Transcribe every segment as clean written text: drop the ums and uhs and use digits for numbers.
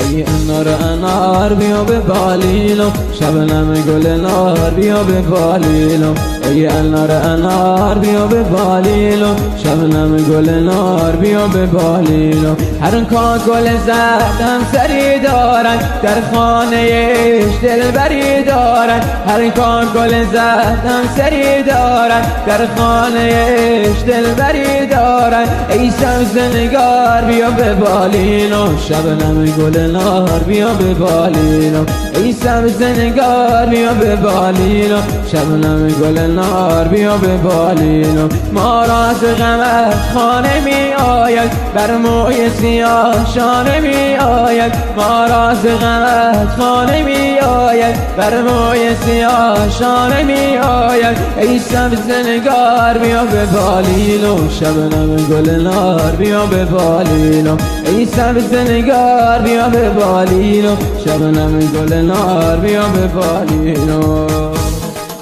ای انار انار بیا به بالینم، شبنم گل نار بیا به بالینم. ای انار انار بیا به بالینم، شبنم گل نار بیا به بالینم. هر کار گل زردم سری دارن، در خانه ایش دلبری دارن. هر کار گل زردم سری دارن، در خانه ایش دلبری دارن. ای سبز نگار بیا به بالینم، شبنم گل نار بیا به بالینم. ای سبز نگار بیا به بالینم، شبنم گل نار بیا به بالینم. ما را از غمت خانه می آید، بر موی سیاه شانه می آید. ما را از غمت خانه می آید، بر موی سیاه شانه می آید. ای سبز نگار بیا به بالینم، شبنم گل نار بیا به بالینم. ای سبز نگار بیا به بالینم، شبنم گل نار بیا به بالینم.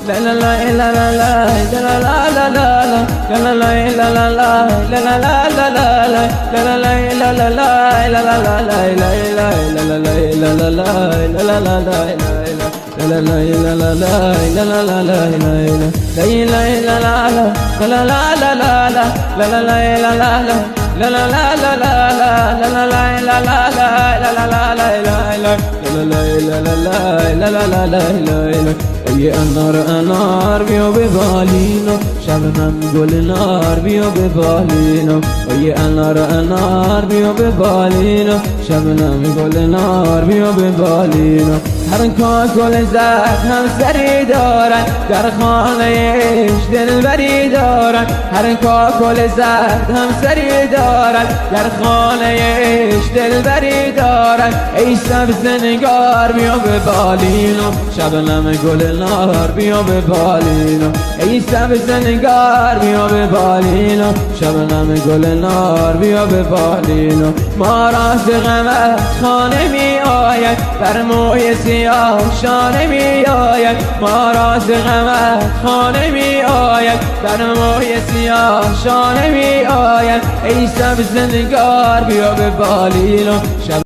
لا لا لا لا لا لا لا لا لا لا لا لا لا ای انار انار بیا به بالینم، شبنم گل نار بیا به بالینم. ای انار انار بیا به بالینم، شبنم گل نار بیا به بالینم. هر کار گل زرد هم سری دارن، در خانه ایش دلبری دارن. هر کار گل زرد هم سری دارن، در خانه ایش دلبری دارن. ای سبز نگار بیا به بالینم، شبنم گل نار بیا به بالینم. ای سبز نگار بیا به بالینم، شبنم گل نار بیا به بالینم. ما را از غمت خانه می آید، بر موی سیاه شانه می آید. ما را از غمت خانه می آید، بر موی سیاه شانه می آید. ای سبز نگار بیا به بالینم.